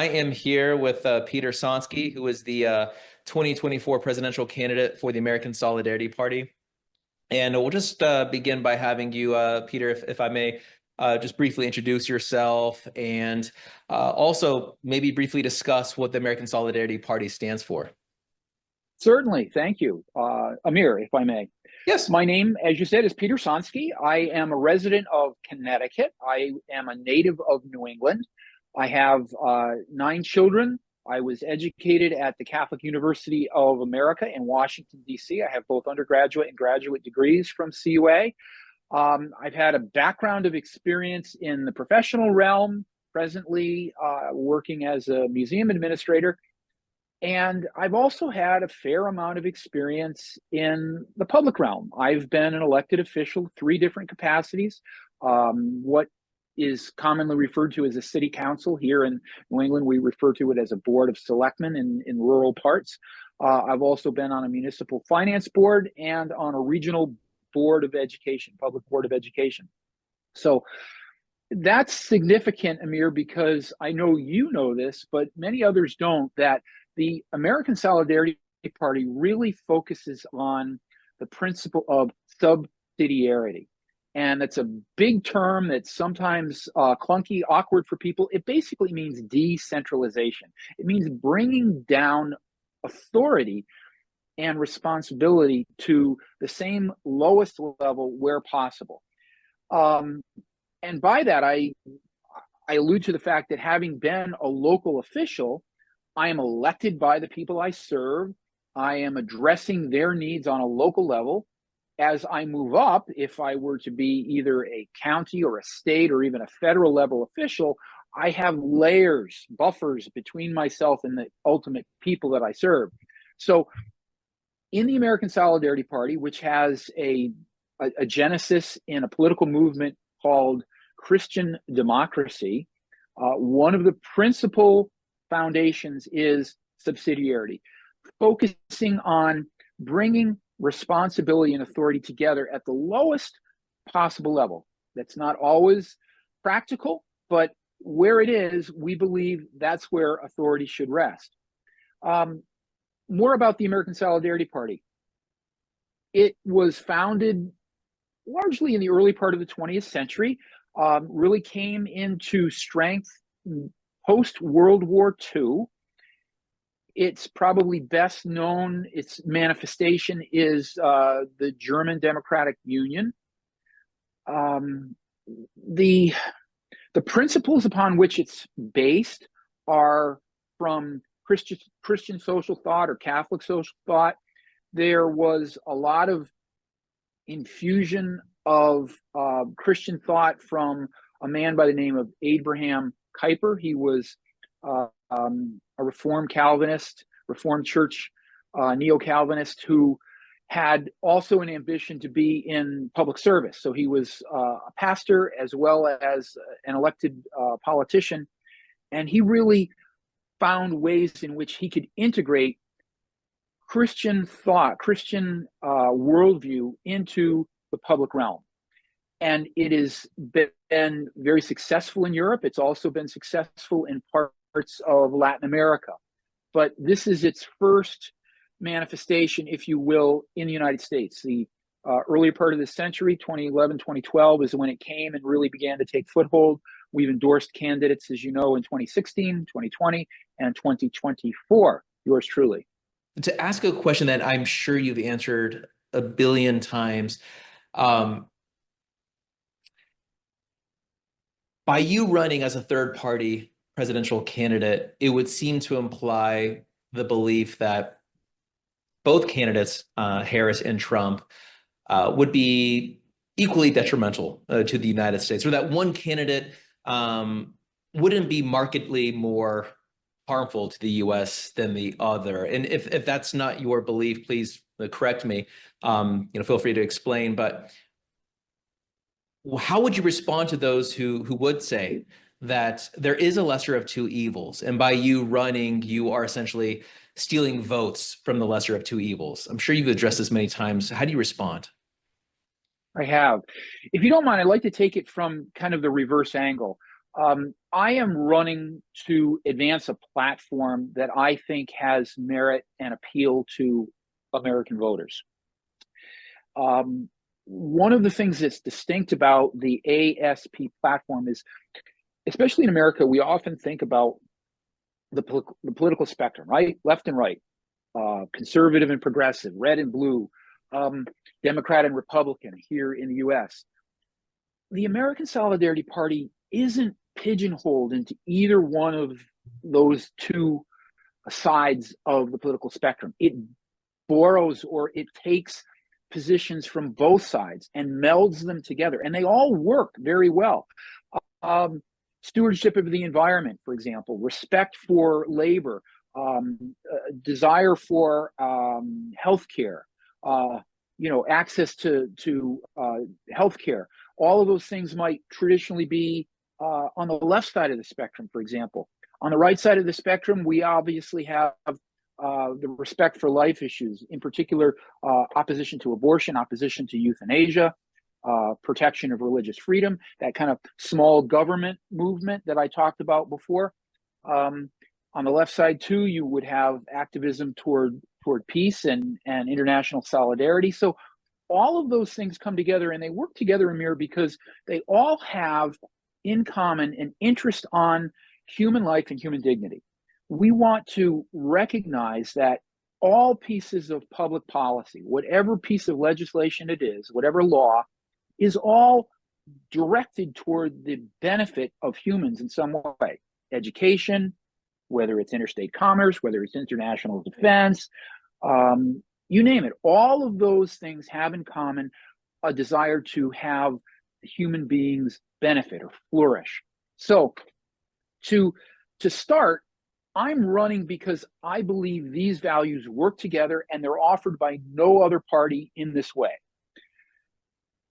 I am here with Peter Sonski, who is the 2024 presidential candidate for the American Solidarity Party. And we'll just begin by having you, Peter, if I may, just briefly introduce yourself and also maybe briefly discuss what the American Solidarity Party stands for. Certainly. Thank you. Amir, if I may. Yes. My name, as you said, is Peter Sonski. I am a resident of Connecticut. I am a native of New England. I have 9 children. I was educated at the Catholic University of America in Washington, D.C. I have both undergraduate and graduate degrees from CUA. I've had a background of experience in the professional realm, presently working as a museum administrator. And I've also had a fair amount of experience in the public realm. I've been an elected official, 3 different capacities. What is commonly referred to as a city council. Here in New England, we refer to it as a board of selectmen in rural parts. I've also been on a municipal finance board and on a regional board of education, public board of education. So that's significant, Amir, because I know you know this, but many others don't, that the American Solidarity Party really focuses on the principle of subsidiarity. And that's a big term that's sometimes clunky, awkward for people. It basically means decentralization. It means bringing down authority and responsibility to the same lowest level where possible. And by that, I allude to the fact that having been a local official, I am elected by the people I serve. I am addressing their needs on a local level. As I move up, if I were to be either a county or a state or even a federal level official, I have layers, buffers between myself and the ultimate people that I serve. So in the American Solidarity Party, which has a genesis in a political movement called Christian democracy, one of the principal foundations is subsidiarity, focusing on bringing responsibility and authority together at the lowest possible level. That's not always practical, but where it is, we believe that's where authority should rest. More about the American Solidarity Party. It was founded largely in the early part of the 20th century, really came into strength post-World War II. It's probably best known, its manifestation is the German Democratic Union. The principles upon which it's based are from Christian social thought or Catholic social thought. There was a lot of infusion of Christian thought from a man by the name of Abraham Kuyper. He was a Reformed Calvinist, Reformed Church neo-Calvinist who had also an ambition to be in public service. So he was a pastor as well as an elected politician. And he really found ways in which he could integrate Christian thought, Christian worldview into the public realm. And it has been very successful in Europe. It's also been successful in parts of Latin America. But this is its first manifestation, if you will, in the United States. The earlier part of the century, 2011, 2012, is when it came and really began to take foothold. We've endorsed candidates, as you know, in 2016, 2020, and 2024. Yours truly. To ask a question that I'm sure you've answered a billion times, by you running as a third-party presidential candidate, it would seem to imply the belief that both candidates, Harris and Trump, would be equally detrimental to the United States, or that one candidate wouldn't be markedly more harmful to the U.S. than the other. And if that's not your belief, please correct me. Feel free to explain. But how would you respond to those who would say that there is a lesser of two evils, and by you running, you are essentially stealing votes from the lesser of two evils? I'm sure you've addressed this many times. How do you respond? I have. If you don't mind, I'd like to take it from kind of the reverse angle. I am running to advance a platform that I think has merit and appeal to American voters. One of the things that's distinct about the ASP platform is, especially in America, we often think about the political spectrum, right? Left and right, conservative and progressive, red and blue, Democrat and Republican here in the US. The American Solidarity Party isn't pigeonholed into either one of those two sides of the political spectrum. It borrows or it takes positions from both sides and melds them together, and they all work very well. Stewardship of the environment, for example, respect for labor, desire for healthcare, access to healthcare. All of those things might traditionally be on the left side of the spectrum, for example. On the right side of the spectrum, we obviously have the respect for life issues, in particular, opposition to abortion, opposition to euthanasia, protection of religious freedom, that kind of small government movement that I talked about before. On the left side, too, you would have activism toward peace and international solidarity. So all of those things come together, and they work together, Amir, because they all have in common an interest on human life and human dignity. We want to recognize that all pieces of public policy, whatever piece of legislation it is, whatever law, is all directed toward the benefit of humans in some way. Education, whether it's interstate commerce, whether it's international defense, you name it. All of those things have in common a desire to have human beings benefit or flourish. So to start, I'm running because I believe these values work together and they're offered by no other party in this way.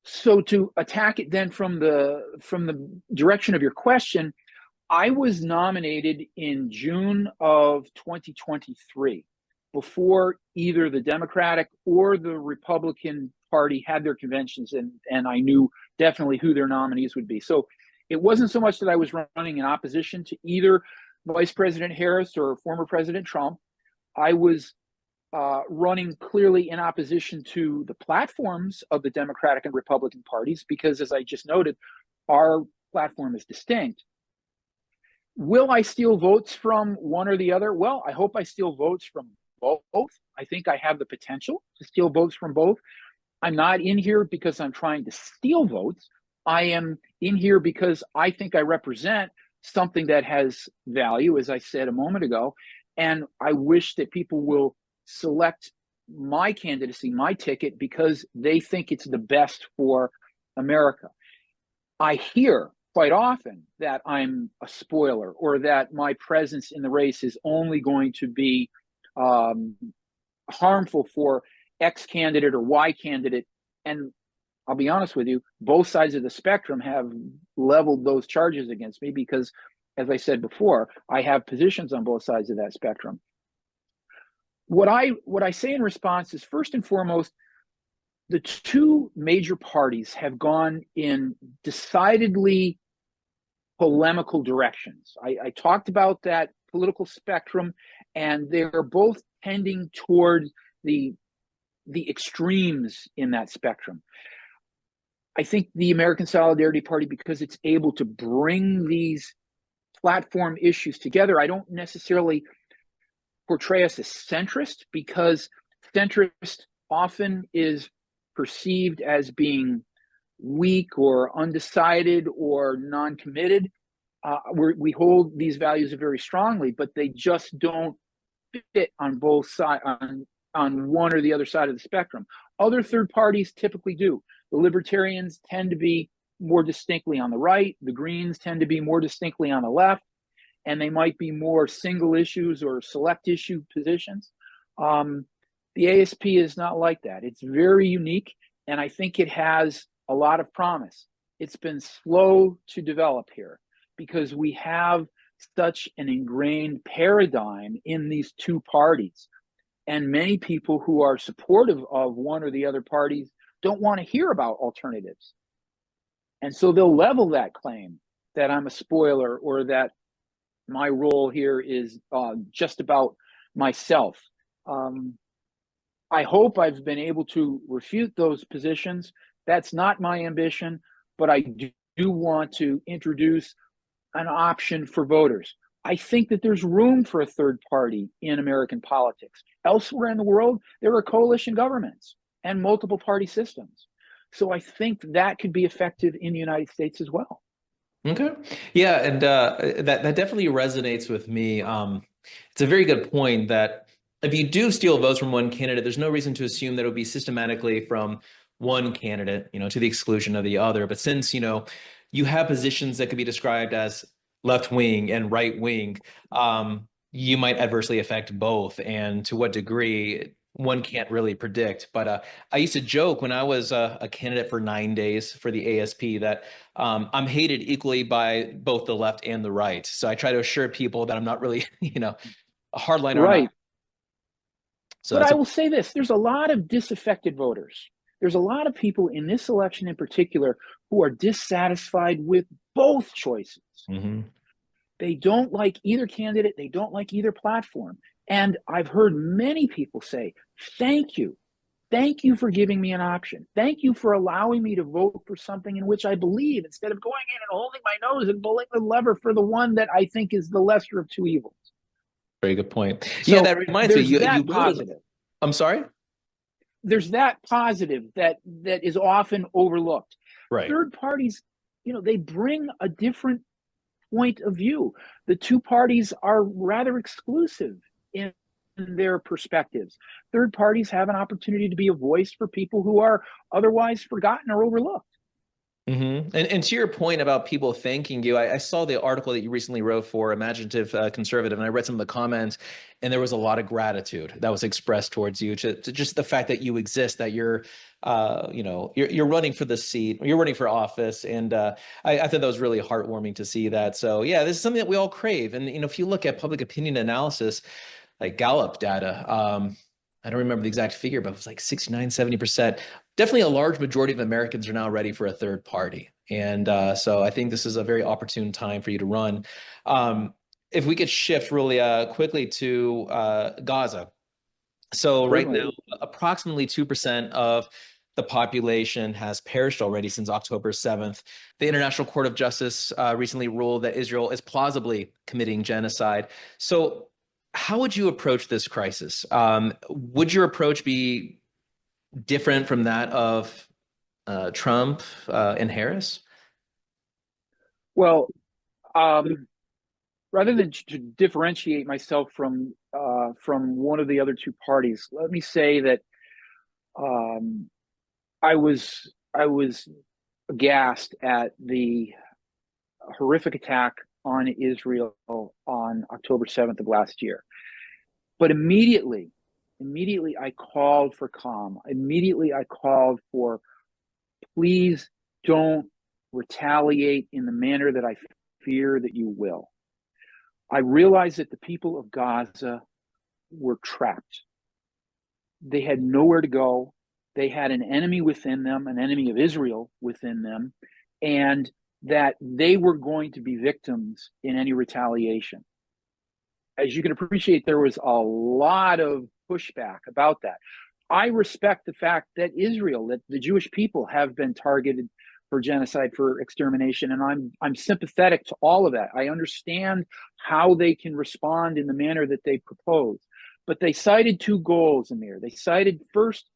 So to attack it then from the direction of your question, I was nominated in June of 2023, before either the Democratic or the Republican Party had their conventions, and I knew definitely who their nominees would be. So it wasn't so much that I was running in opposition to either Vice President Harris or former President Trump. I was running clearly in opposition to the platforms of the Democratic and Republican parties, because, as I just noted, our platform is distinct. Will I steal votes from one or the other? Well, I hope I steal votes from both. I think I have the potential to steal votes from both. I'm not in here because I'm trying to steal votes. I am in here because I think I represent something that has value, as I said a moment ago, and I wish that people will select my candidacy, my ticket, because they think it's the best for America. I hear quite often that I'm a spoiler, or that my presence in the race is only going to be harmful for X candidate or Y candidate. And I'll be honest with you, both sides of the spectrum have leveled those charges against me because, as I said before, I have positions on both sides of that spectrum. What I say in response is, first and foremost, the two major parties have gone in decidedly polemical directions. I talked about that political spectrum, and they're both tending toward the extremes in that spectrum. I think the American Solidarity Party, because it's able to bring these platform issues together, I don't necessarily portray us as centrist, because centrist often is perceived as being weak or undecided or non-committed. We hold these values very strongly, but they just don't fit on both sides, on one or the other side of the spectrum. Other third parties typically do. The Libertarians tend to be more distinctly on the right. The Greens tend to be more distinctly on the left, and they might be more single issues or select issue positions. The ASP is not like that. It's very unique, and I think it has a lot of promise. It's been slow to develop here because we have such an ingrained paradigm in these two parties. And many people who are supportive of one or the other parties don't want to hear about alternatives. And so they'll level that claim that I'm a spoiler or that my role here is just about myself. Um, I hope I've been able to refute those positions. That's not my ambition, but I do want to introduce an option for voters. I think that there's room for a third party in American politics. Elsewhere in the world, there are coalition governments and multiple party systems. So I think that could be effective in the United States as well. Okay. Yeah, and that definitely resonates with me. It's a very good point that if you do steal votes from one candidate, there's no reason to assume that it would be systematically from one candidate, to the exclusion of the other. But since, you have positions that could be described as left wing and right wing, you might adversely affect both. And to what degree, one can't really predict. But I used to joke when I was a candidate for 9 days for the ASP that I'm hated equally by both the left and the right. So I try to assure people that I'm not really, a hardliner on a. Right. So But that's I a. will say this, there's a lot of disaffected voters. There's a lot of people in this election in particular who are dissatisfied with both choices. Mhm. They don't like either candidate, they don't like either platform. And I've heard many people say, thank you. Thank you for giving me an option. Thank you for allowing me to vote for something in which I believe instead of going in and holding my nose and pulling the lever for the one that I think is the lesser of two evils. Very good point. Yeah, So that reminds me, there's you that voted. positive. I'm sorry? There's that positive that is often overlooked. Right. Third parties, they bring a different point of view. The two parties are rather exclusive in their perspectives. Third parties have an opportunity to be a voice for people who are otherwise forgotten or overlooked. And to your point about people thanking you, I saw the article that you recently wrote for Imaginative Conservative, and I read some of the comments, and there was a lot of gratitude that was expressed towards you to just the fact that you exist, that you're running for the seat, you're running for office, and I thought that was really heartwarming to see that. So yeah, this is something that we all crave, and if you look at public opinion analysis, like Gallup data. I don't remember the exact figure, but it was like 69, 70%. Definitely a large majority of Americans are now ready for a third party. And so I think this is a very opportune time for you to run. Um, if we could shift really quickly to Gaza. So right Certainly. now, approximately 2% of the population has perished already since October 7th. The International Court of Justice recently ruled that Israel is plausibly committing genocide. So how would you approach this crisis? Would your approach be different from that of Trump and Harris? Well, um, rather than to differentiate myself from one of the other two parties, let me say that um, I was aghast at the horrific attack on Israel on October 7th of last year. But immediately I called for calm. Immediately I called for please don't retaliate in the manner that I fear that you will. I realized that the people of Gaza were trapped. They had nowhere to go. They had an enemy within them, an enemy of Israel within them, and that they were going to be victims in any retaliation. As you can appreciate, there was a lot of pushback about that. I respect the fact that Israel, that the Jewish people have been targeted for genocide, for extermination, and I'm sympathetic to all of that. I understand how they can respond in the manner that they propose. But they cited two goals in there. They cited first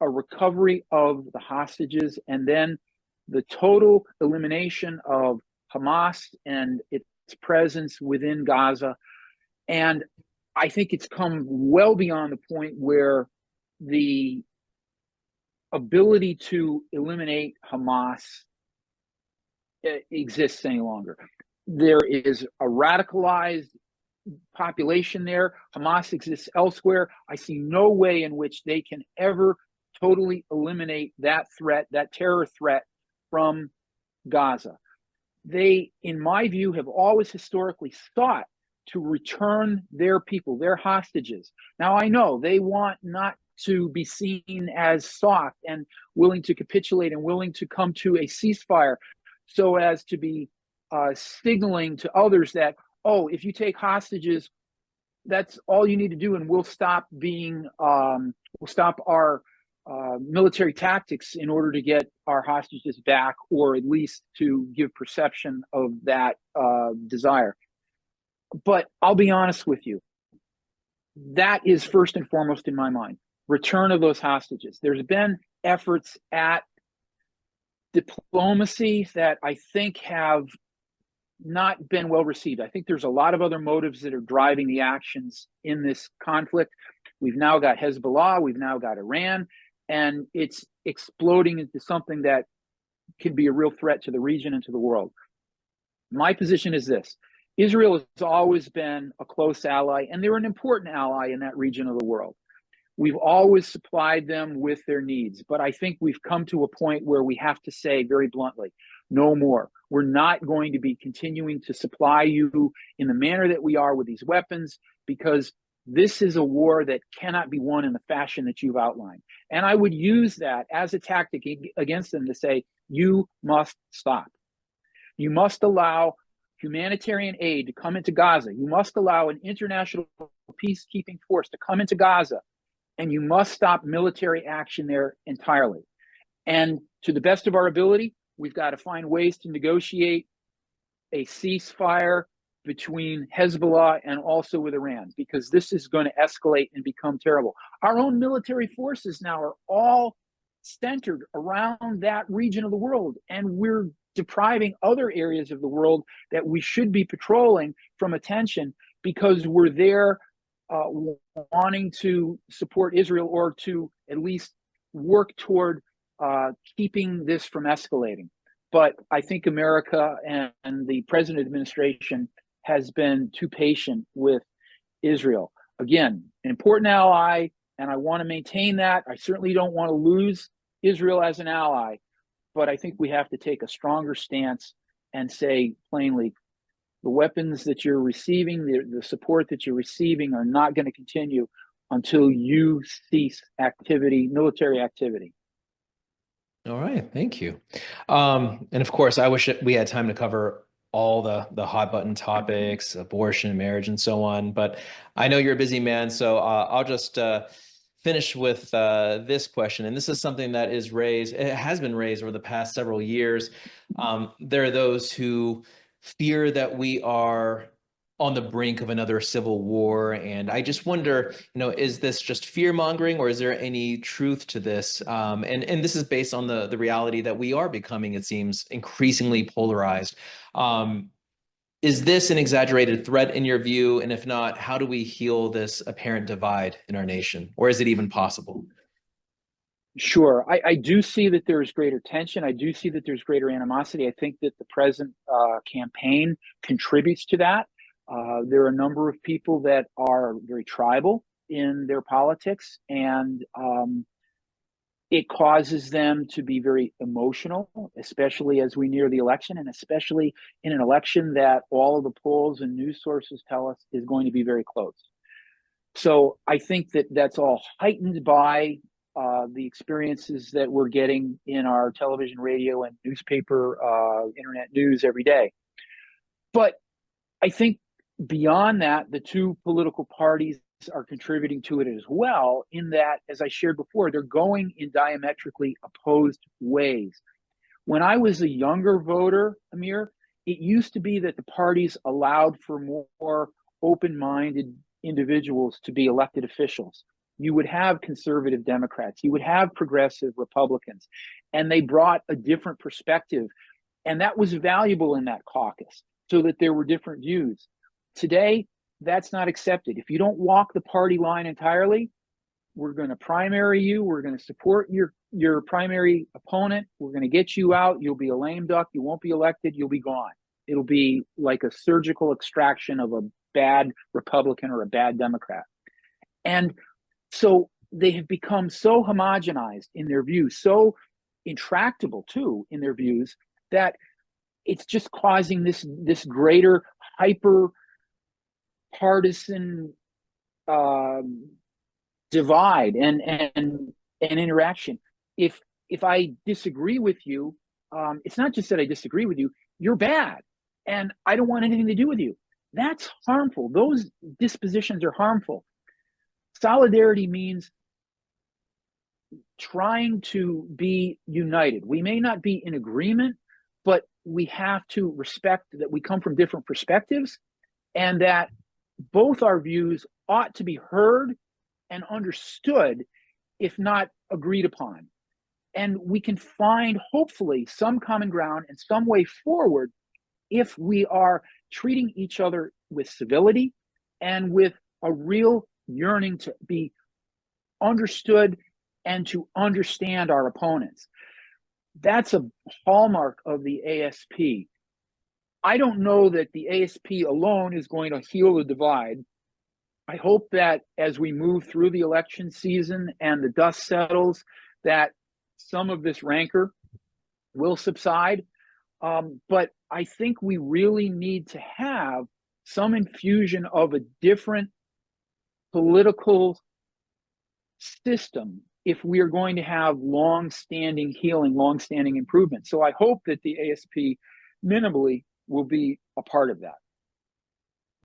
a recovery of the hostages and then the total elimination of Hamas and its presence within Gaza. And I think it's come well beyond the point where the ability to eliminate Hamas exists any longer. There is a radicalized population there. Hamas exists elsewhere. I see no way in which they can ever totally eliminate that threat, that terror threat from Gaza. They, in my view, have always historically sought to return their people, their hostages. Now, I know they want not to be seen as soft and willing to capitulate and willing to come to a ceasefire so as to be signaling to others that, oh, if you take hostages, that's all you need to do, and we'll stop our military tactics in order to get our hostages back, or at least to give perception of that desire. But I'll be honest with you, that is first and foremost in my mind. Return of those hostages. There's been efforts at diplomacy that I think have not been well received. I think there's a lot of other motives that are driving the actions in this conflict. We've now got Hezbollah, we've now got Iran, and it's exploding into something that could be a real threat to the region and to the world. My position is this: Israel has always been a close ally, and they're an important ally in that region of the world. We've always supplied them with their needs, but I think we've come to a point where we have to say very bluntly, no more. We're not going to be continuing to supply you in the manner that we are with these weapons, because this is a war that cannot be won in the fashion that you've outlined. And I would use that as a tactic against them to say, you must stop. You must allow humanitarian aid to come into Gaza. You must allow an international peacekeeping force to come into Gaza. And you must stop military action there entirely. And to the best of our ability, we've got to find ways to negotiate a ceasefire between Hezbollah and also with Iran, because this is going to escalate and become terrible. Our own military forces now are all centered around that region of the world, and we're depriving other areas of the world that we should be patrolling from attention because we're there wanting to support Israel, or to at least work toward keeping this from escalating. But I think America and the present administration has been too patient with Israel. Again, an important ally, and I want to maintain that. I certainly don't want to lose Israel as an ally, but I think we have to take a stronger stance and say plainly, the weapons that you're receiving, the support that you're receiving, are not going to continue until you cease activity, military activity. All right, thank you. And of course, I wish we had time to cover all the hot button topics, abortion, marriage, and so on. But I know you're a busy man, so I'll just finish with this question. And this is something that is raised, it has been raised over the past several years. There are those who fear that we are on the brink of another civil war. And I just wonder, is this just fear mongering, or is there any truth to this? And this is based on the reality that we are becoming, it seems, increasingly polarized. Is this an exaggerated threat in your view? And if not, how do we heal this apparent divide in our nation? Or is it even possible? Sure. I do see that there's greater tension. I do see that there's greater animosity. I think that the present campaign contributes to that. There are a number of people that are very tribal in their politics, and it causes them to be very emotional, especially as we near the election, and especially in an election that all of the polls and news sources tell us is going to be very close. So I think that that's all heightened by the experiences that we're getting in our television, radio, and newspaper, internet news every day. But I think beyond that, the two political parties are contributing to it as well, in that, as I shared before, they're going in diametrically opposed ways. When I was a younger voter, Amir, it used to be that the parties allowed for more open-minded individuals to be elected officials. You would have conservative Democrats, you would have progressive Republicans, and they brought a different perspective. And that was valuable in that caucus, so that there were different views. Today, that's not accepted. If you don't walk the party line entirely, we're going to primary you. We're going to support your primary opponent. We're going to get you out. You'll be a lame duck. You won't be elected. You'll be gone. It'll be like a surgical extraction of a bad Republican or a bad Democrat. And so they have become so homogenized in their views, so intractable too in their views, that it's just causing this greater hyper partisan divide and interaction. If I disagree with you, it's not just that I disagree with you, you're bad. and I don't want anything to do with you. That's harmful. Those dispositions are harmful. Solidarity means trying to be united. We may not be in agreement, but we have to respect that we come from different perspectives and that both our views ought to be heard and understood, if not agreed upon. And we can find, hopefully, some common ground and some way forward if we are treating each other with civility and with a real yearning to be understood and to understand our opponents. That's a hallmark of the ASP. I don't know that the ASP alone is going to heal the divide. I hope that as we move through the election season and the dust settles, that some of this rancor will subside. But I think we really need to have some infusion of a different political system if we are going to have long-standing healing, long-standing improvement. So I hope that the ASP minimally will be a part of that.